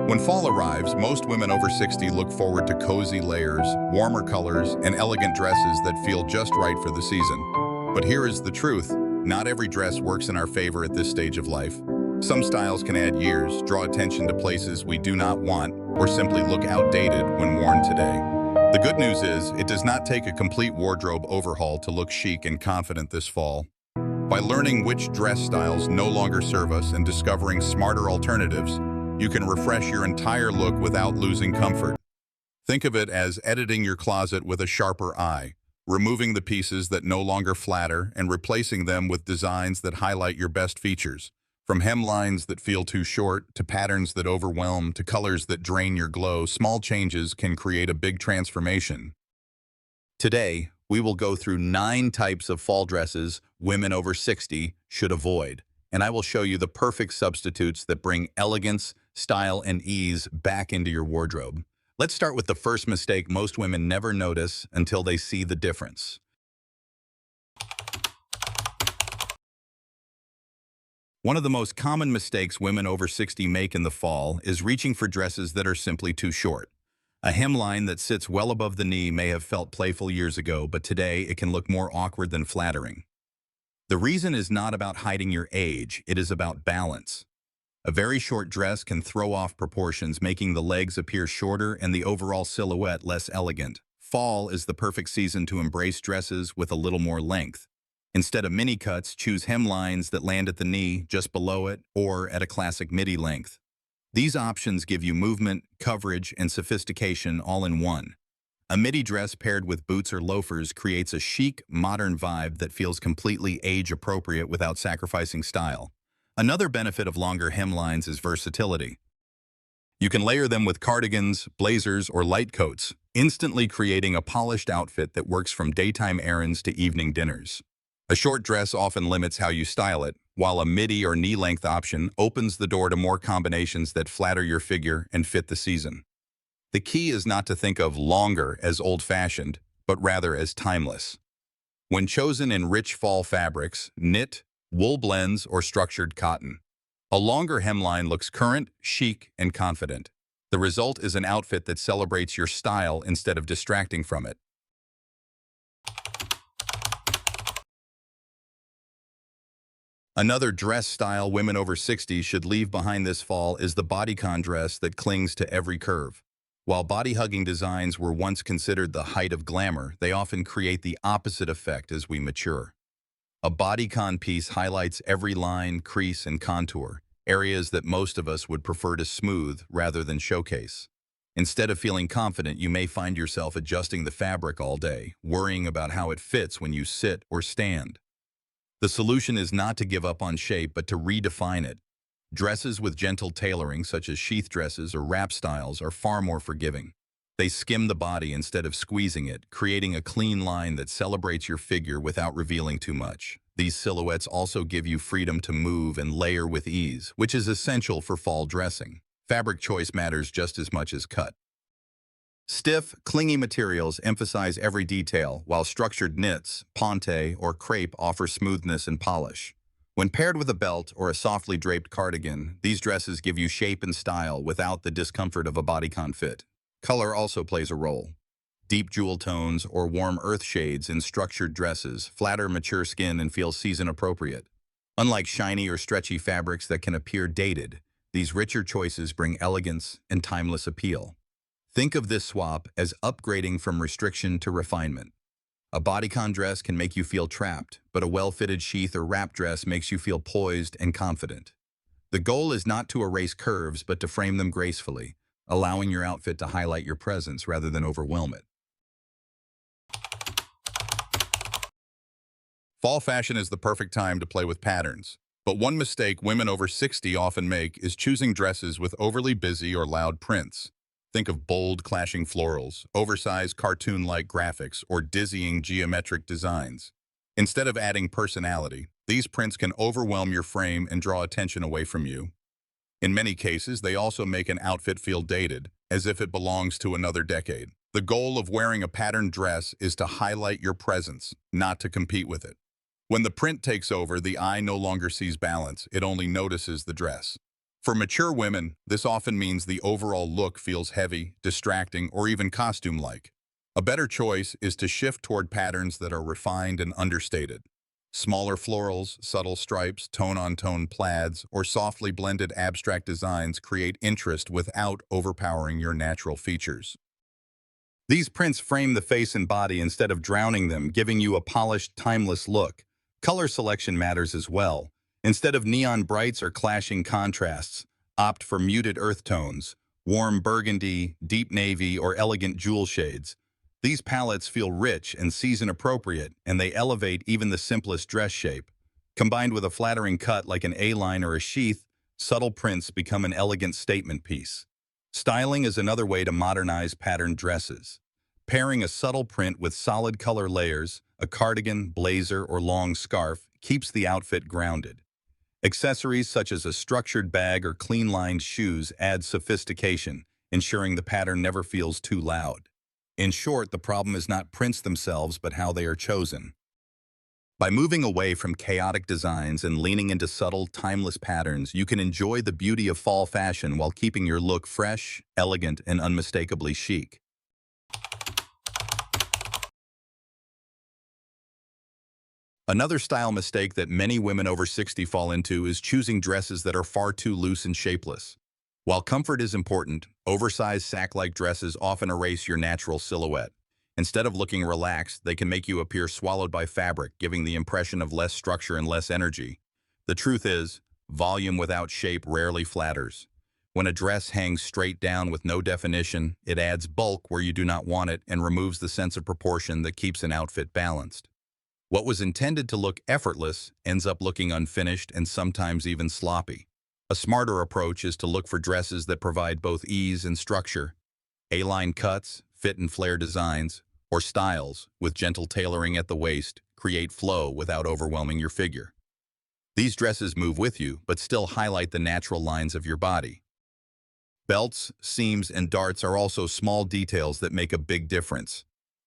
When fall arrives, most women over 60 look forward to cozy layers, warmer colors, and elegant dresses that feel just right for the season. But here is the truth. Not every dress works in our favor at this stage of life. Some styles can add years, draw attention to places we do not want, or simply look outdated when worn today. The good news is, it does not take a complete wardrobe overhaul to look chic and confident this fall. By learning which dress styles no longer serve us and discovering smarter alternatives, you can refresh your entire look without losing comfort. Think of it as editing your closet with a sharper eye, removing the pieces that no longer flatter and replacing them with designs that highlight your best features. From hemlines that feel too short, to patterns that overwhelm, to colors that drain your glow, small changes can create a big transformation. Today, we will go through 9 types of fall dresses women over 60 should avoid, and I will show you the perfect substitutes that bring elegance, style, and ease back into your wardrobe. Let's start with the first mistake most women never notice until they see the difference. One of the most common mistakes women over 60 make in the fall is reaching for dresses that are simply too short. A hemline that sits well above the knee may have felt playful years ago, but today it can look more awkward than flattering. The reason is not about hiding your age, it is about balance. A very short dress can throw off proportions, making the legs appear shorter and the overall silhouette less elegant. Fall is the perfect season to embrace dresses with a little more length. Instead of mini cuts, choose hemlines that land at the knee, just below it, or at a classic midi length. These options give you movement, coverage, and sophistication all in one. A midi dress paired with boots or loafers creates a chic, modern vibe that feels completely age-appropriate without sacrificing style. Another benefit of longer hemlines is versatility. You can layer them with cardigans, blazers, or light coats, instantly creating a polished outfit that works from daytime errands to evening dinners. A short dress often limits how you style it, while a midi or knee-length option opens the door to more combinations that flatter your figure and fit the season. The key is not to think of longer as old-fashioned, but rather as timeless. When chosen in rich fall fabrics, knit, wool blends, or structured cotton, a longer hemline looks current, chic, and confident. The result is an outfit that celebrates your style instead of distracting from it. Another dress style women over 60 should leave behind this fall is the bodycon dress that clings to every curve. While body-hugging designs were once considered the height of glamour, they often create the opposite effect as we mature. A bodycon piece highlights every line, crease, and contour, areas that most of us would prefer to smooth rather than showcase. Instead of feeling confident, you may find yourself adjusting the fabric all day, worrying about how it fits when you sit or stand. The solution is not to give up on shape, but to redefine it. Dresses with gentle tailoring, such as sheath dresses or wrap styles, are far more forgiving. They skim the body instead of squeezing it, creating a clean line that celebrates your figure without revealing too much. These silhouettes also give you freedom to move and layer with ease, which is essential for fall dressing. Fabric choice matters just as much as cut. Stiff, clingy materials emphasize every detail, while structured knits, ponte, or crepe offer smoothness and polish. When paired with a belt or a softly draped cardigan, these dresses give you shape and style without the discomfort of a bodycon fit. Color also plays a role. Deep jewel tones or warm earth shades in structured dresses flatter mature skin and feel season-appropriate. Unlike shiny or stretchy fabrics that can appear dated, these richer choices bring elegance and timeless appeal. Think of this swap as upgrading from restriction to refinement. A bodycon dress can make you feel trapped, but a well-fitted sheath or wrap dress makes you feel poised and confident. The goal is not to erase curves, but to frame them gracefully, allowing your outfit to highlight your presence rather than overwhelm it. Fall fashion is the perfect time to play with patterns. But one mistake women over 60 often make is choosing dresses with overly busy or loud prints. Think of bold, clashing florals, oversized cartoon-like graphics, or dizzying geometric designs. Instead of adding personality, these prints can overwhelm your frame and draw attention away from you. In many cases, they also make an outfit feel dated, as if it belongs to another decade. The goal of wearing a patterned dress is to highlight your presence, not to compete with it. When the print takes over, the eye no longer sees balance, it only notices the dress. For mature women, this often means the overall look feels heavy, distracting, or even costume-like. A better choice is to shift toward patterns that are refined and understated. Smaller florals, subtle stripes, tone-on-tone plaids, or softly blended abstract designs create interest without overpowering your natural features. These prints frame the face and body instead of drowning them, giving you a polished, timeless look. Color selection matters as well. Instead of neon brights or clashing contrasts, opt for muted earth tones, warm burgundy, deep navy, or elegant jewel shades. These palettes feel rich and season-appropriate, and they elevate even the simplest dress shape. Combined with a flattering cut like an A-line or a sheath, subtle prints become an elegant statement piece. Styling is another way to modernize patterned dresses. Pairing a subtle print with solid color layers, a cardigan, blazer, or long scarf, keeps the outfit grounded. Accessories such as a structured bag or clean-lined shoes add sophistication, ensuring the pattern never feels too loud. In short, the problem is not prints themselves, but how they are chosen. By moving away from chaotic designs and leaning into subtle, timeless patterns, you can enjoy the beauty of fall fashion while keeping your look fresh, elegant, and unmistakably chic. Another style mistake that many women over 60 fall into is choosing dresses that are far too loose and shapeless. While comfort is important, oversized sack-like dresses often erase your natural silhouette. Instead of looking relaxed, they can make you appear swallowed by fabric, giving the impression of less structure and less energy. The truth is, volume without shape rarely flatters. When a dress hangs straight down with no definition, it adds bulk where you do not want it and removes the sense of proportion that keeps an outfit balanced. What was intended to look effortless ends up looking unfinished and sometimes even sloppy. A smarter approach is to look for dresses that provide both ease and structure. A-line cuts, fit and flare designs, or styles, with gentle tailoring at the waist, create flow without overwhelming your figure. These dresses move with you, but still highlight the natural lines of your body. Belts, seams, and darts are also small details that make a big difference.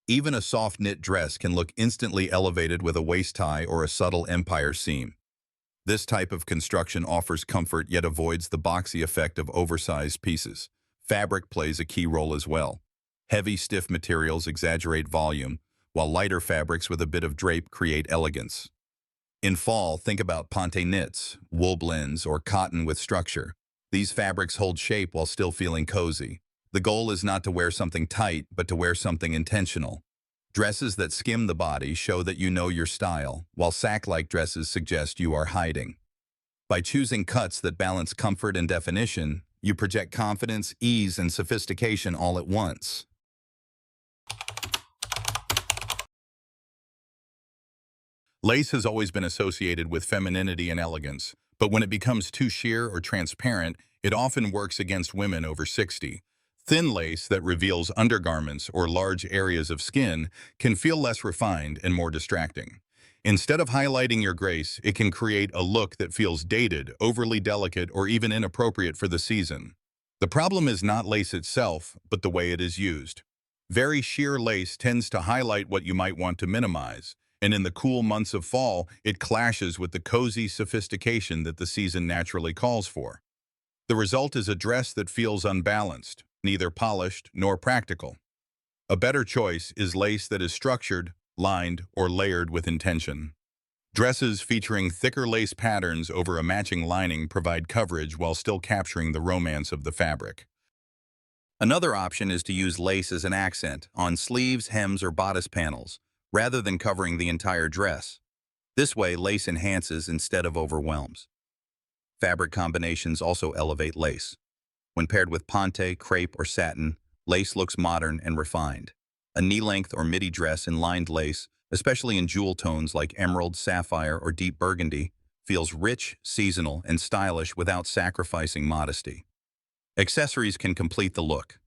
Even a soft knit dress can look instantly elevated with a waist tie or a subtle empire seam. This type of construction offers comfort yet avoids the boxy effect of oversized pieces. Fabric plays a key role as well. Heavy, stiff materials exaggerate volume, while lighter fabrics with a bit of drape create elegance. In fall, think about ponte knits, wool blends, or cotton with structure. These fabrics hold shape while still feeling cozy. The goal is not to wear something tight, but to wear something intentional. Dresses that skim the body show that you know your style, while sack-like dresses suggest you are hiding. By choosing cuts that balance comfort and definition, you project confidence, ease, and sophistication all at once. Lace has always been associated with femininity and elegance, but when it becomes too sheer or transparent, it often works against women over 60. Thin lace that reveals undergarments or large areas of skin can feel less refined and more distracting. Instead of highlighting your grace, it can create a look that feels dated, overly delicate, or even inappropriate for the season. The problem is not lace itself, but the way it is used. Very sheer lace tends to highlight what you might want to minimize, and in the cool months of fall, it clashes with the cozy sophistication that the season naturally calls for. The result is a dress that feels unbalanced, neither polished nor practical. A better choice is lace that is structured, lined, or layered with intention. Dresses featuring thicker lace patterns over a matching lining provide coverage while still capturing the romance of the fabric. Another option is to use lace as an accent on sleeves, hems, or bodice panels, rather than covering the entire dress. This way, lace enhances instead of overwhelms. Fabric combinations also elevate lace. When paired with ponte, crepe, or satin, lace looks modern and refined. A knee-length or midi dress in lined lace, especially in jewel tones like emerald, sapphire, or deep burgundy, feels rich, seasonal, and stylish without sacrificing modesty. Accessories can complete the look.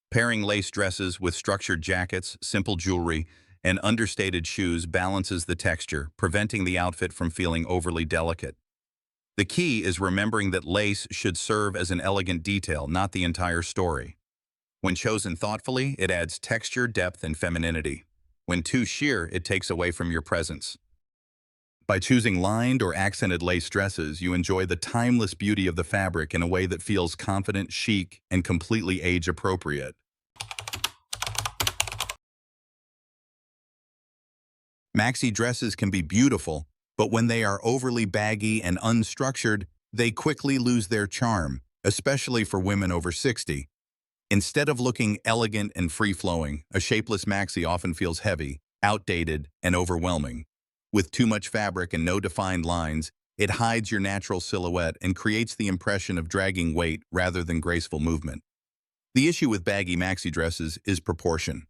Pairing lace dresses with structured jackets, simple jewelry, and understated shoes balances the texture, preventing the outfit from feeling overly delicate. The key is remembering that lace should serve as an elegant detail, not the entire story. When chosen thoughtfully, it adds texture, depth, and femininity. When too sheer, it takes away from your presence. By choosing lined or accented lace dresses, you enjoy the timeless beauty of the fabric in a way that feels confident, chic, and completely age-appropriate. Maxi dresses can be beautiful, but when they are overly baggy and unstructured, they quickly lose their charm, especially for women over 60. Instead of looking elegant and free-flowing, a shapeless maxi often feels heavy, outdated, and overwhelming. With too much fabric and no defined lines, it hides your natural silhouette and creates the impression of dragging weight rather than graceful movement. The issue with baggy maxi dresses is proportion.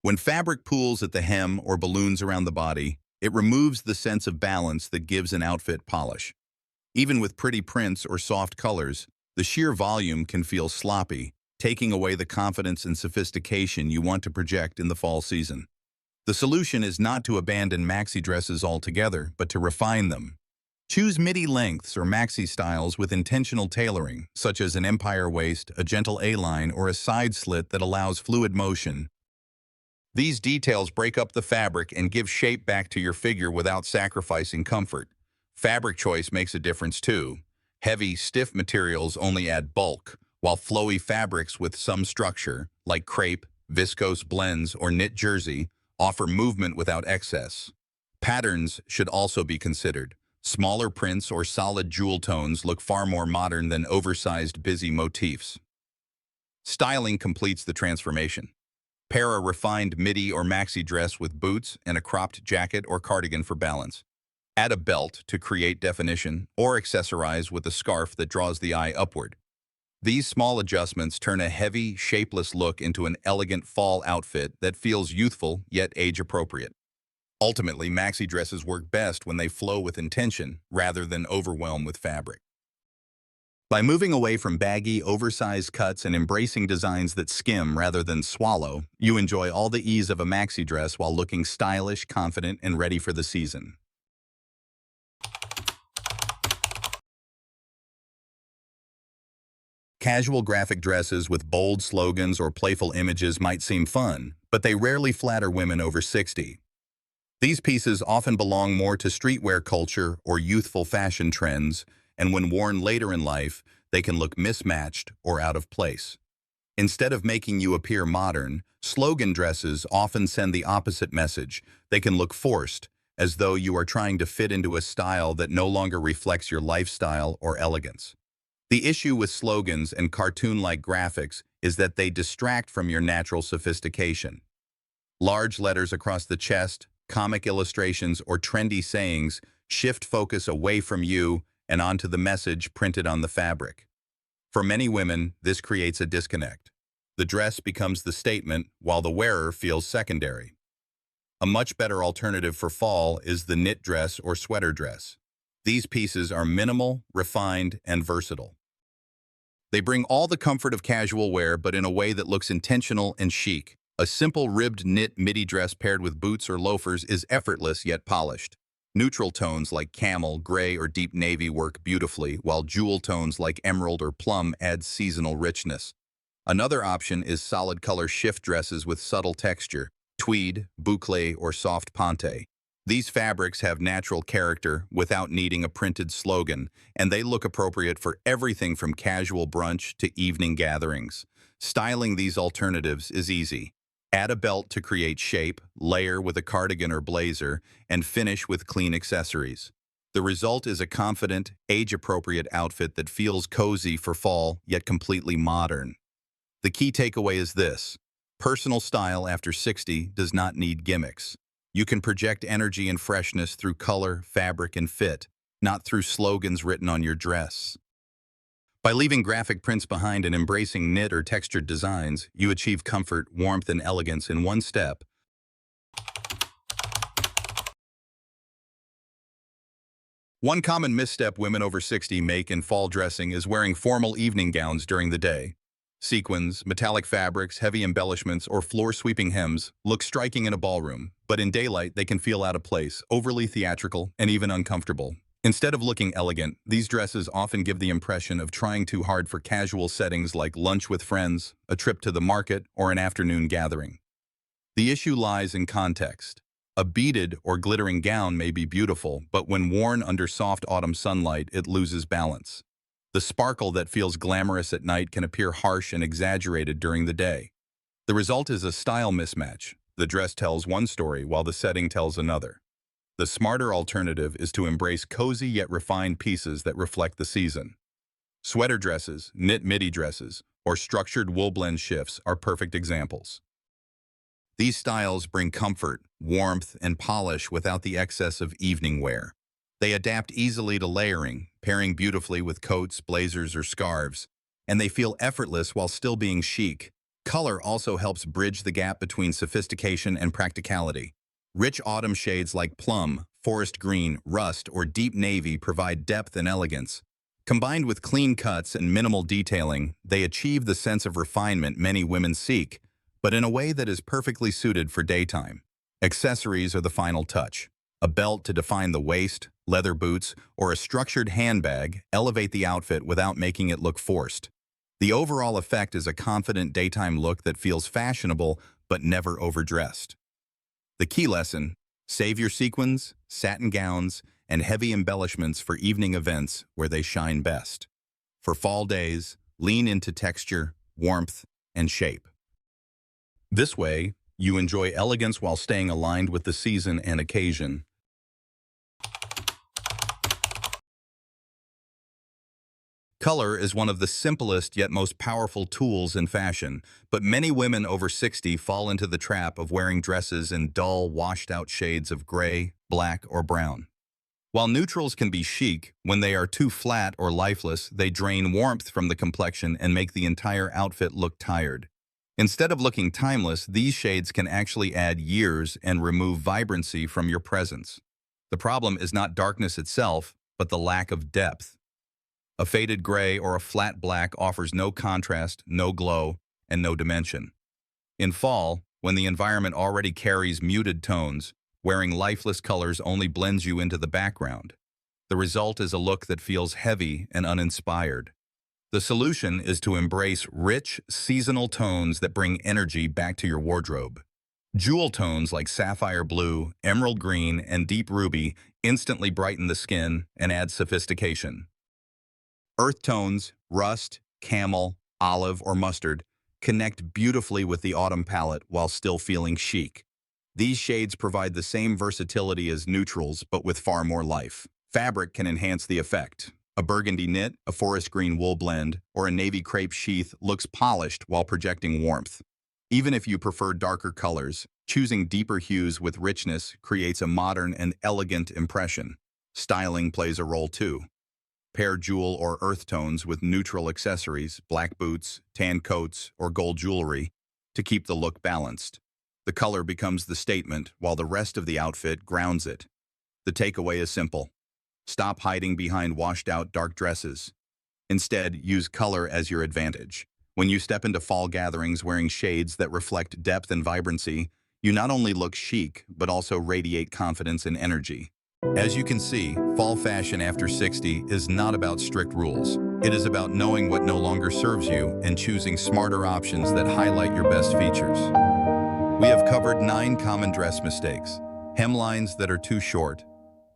When fabric pools at the hem or balloons around the body, it removes the sense of balance that gives an outfit polish. Even with pretty prints or soft colors, the sheer volume can feel sloppy, taking away the confidence and sophistication you want to project in the fall season. The solution is not to abandon maxi dresses altogether, but to refine them. Choose midi lengths or maxi styles with intentional tailoring, such as an empire waist, a gentle A-line, or a side slit that allows fluid motion. These details break up the fabric and give shape back to your figure without sacrificing comfort. Fabric choice makes a difference too. Heavy, stiff materials only add bulk, while flowy fabrics with some structure, like crepe, viscose blends, or knit jersey, offer movement without excess. Patterns should also be considered. Smaller prints or solid jewel tones look far more modern than oversized, busy motifs. Styling completes the transformation. Pair a refined midi or maxi dress with boots and a cropped jacket or cardigan for balance. Add a belt to create definition, or accessorize with a scarf that draws the eye upward. These small adjustments turn a heavy, shapeless look into an elegant fall outfit that feels youthful yet age-appropriate. Ultimately, maxi dresses work best when they flow with intention rather than overwhelm with fabric. By moving away from baggy, oversized cuts and embracing designs that skim rather than swallow, you enjoy all the ease of a maxi dress while looking stylish, confident, and ready for the season. Casual graphic dresses with bold slogans or playful images might seem fun, but they rarely flatter women over 60. These pieces often belong more to streetwear culture or youthful fashion trends, and when worn later in life, they can look mismatched or out of place. Instead of making you appear modern, slogan dresses often send the opposite message. They can look forced, as though you are trying to fit into a style that no longer reflects your lifestyle or elegance. The issue with slogans and cartoon-like graphics is that they distract from your natural sophistication. Large letters across the chest, comic illustrations, or trendy sayings shift focus away from you and onto the message printed on the fabric. For many women, this creates a disconnect. The dress becomes the statement, while the wearer feels secondary. A much better alternative for fall is the knit dress or sweater dress. These pieces are minimal, refined, and versatile. They bring all the comfort of casual wear, but in a way that looks intentional and chic. A simple ribbed knit midi dress paired with boots or loafers is effortless yet polished. Neutral tones like camel, gray, or deep navy work beautifully, while jewel tones like emerald or plum add seasonal richness. Another option is solid color shift dresses with subtle texture, tweed, boucle, or soft ponte. These fabrics have natural character without needing a printed slogan, and they look appropriate for everything from casual brunch to evening gatherings. Styling these alternatives is easy. Add a belt to create shape, layer with a cardigan or blazer, and finish with clean accessories. The result is a confident, age-appropriate outfit that feels cozy for fall, yet completely modern. The key takeaway is this: personal style after 60 does not need gimmicks. You can project energy and freshness through color, fabric, and fit, not through slogans written on your dress. By leaving graphic prints behind and embracing knit or textured designs, you achieve comfort, warmth, and elegance in one step. One common misstep women over 60 make in fall dressing is wearing formal evening gowns during the day. Sequins, metallic fabrics, heavy embellishments, or floor-sweeping hems look striking in a ballroom, but in daylight they can feel out of place, overly theatrical, and even uncomfortable. Instead of looking elegant, these dresses often give the impression of trying too hard for casual settings like lunch with friends, a trip to the market, or an afternoon gathering. The issue lies in context. A beaded or glittering gown may be beautiful, but when worn under soft autumn sunlight, it loses balance. The sparkle that feels glamorous at night can appear harsh and exaggerated during the day. The result is a style mismatch. The dress tells one story while the setting tells another. The smarter alternative is to embrace cozy yet refined pieces that reflect the season. Sweater dresses, knit midi dresses, or structured wool blend shifts are perfect examples. These styles bring comfort, warmth, and polish without the excess of evening wear. They adapt easily to layering, pairing beautifully with coats, blazers, or scarves, and they feel effortless while still being chic. Color also helps bridge the gap between sophistication and practicality. Rich autumn shades like plum, forest green, rust, or deep navy provide depth and elegance. Combined with clean cuts and minimal detailing, they achieve the sense of refinement many women seek, but in a way that is perfectly suited for daytime. Accessories are the final touch. A belt to define the waist, leather boots, or a structured handbag elevate the outfit without making it look forced. The overall effect is a confident daytime look that feels fashionable but never overdressed. The key lesson: save your sequins, satin gowns, and heavy embellishments for evening events where they shine best. For fall days, lean into texture, warmth, and shape. This way, you enjoy elegance while staying aligned with the season and occasion. Color is one of the simplest yet most powerful tools in fashion, but many women over 60 fall into the trap of wearing dresses in dull, washed-out shades of gray, black, or brown. While neutrals can be chic, when they are too flat or lifeless, they drain warmth from the complexion and make the entire outfit look tired. Instead of looking timeless, these shades can actually add years and remove vibrancy from your presence. The problem is not darkness itself, but the lack of depth. A faded gray or a flat black offers no contrast, no glow, and no dimension. In fall, when the environment already carries muted tones, wearing lifeless colors only blends you into the background. The result is a look that feels heavy and uninspired. The solution is to embrace rich, seasonal tones that bring energy back to your wardrobe. Jewel tones like sapphire blue, emerald green, and deep ruby instantly brighten the skin and add sophistication. Earth tones, rust, camel, olive, or mustard connect beautifully with the autumn palette while still feeling chic. These shades provide the same versatility as neutrals, but with far more life. Fabric can enhance the effect. A burgundy knit, a forest green wool blend, or a navy crepe sheath looks polished while projecting warmth. Even if you prefer darker colors, choosing deeper hues with richness creates a modern and elegant impression. Styling plays a role too. Pair jewel or earth tones with neutral accessories, black boots, tan coats, or gold jewelry to keep the look balanced. The color becomes the statement, while the rest of the outfit grounds it. The takeaway is simple. Stop hiding behind washed-out dark dresses. Instead, use color as your advantage. When you step into fall gatherings wearing shades that reflect depth and vibrancy, you not only look chic, but also radiate confidence and energy. As you can see, fall fashion after 60 is not about strict rules. It is about knowing what no longer serves you and choosing smarter options that highlight your best features. We have covered 9 common dress mistakes: hemlines that are too short,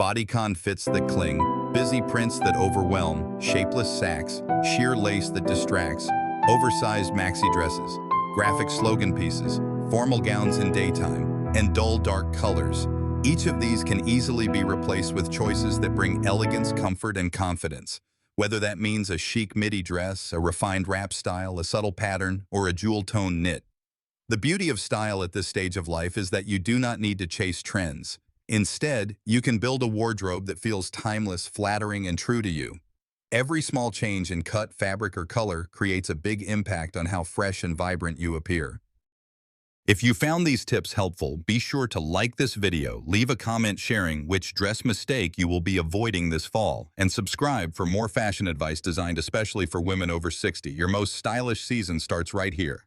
bodycon fits that cling, busy prints that overwhelm, shapeless sacks, sheer lace that distracts, oversized maxi dresses, graphic slogan pieces, formal gowns in daytime, and dull dark colors. Each of these can easily be replaced with choices that bring elegance, comfort, and confidence. Whether that means a chic midi dress, a refined wrap style, a subtle pattern, or a jewel-tone knit. The beauty of style at this stage of life is that you do not need to chase trends. Instead, you can build a wardrobe that feels timeless, flattering, and true to you. Every small change in cut, fabric, or color creates a big impact on how fresh and vibrant you appear. If you found these tips helpful, be sure to like this video, leave a comment sharing which dress mistake you will be avoiding this fall, and subscribe for more fashion advice designed especially for women over 60. Your most stylish season starts right here.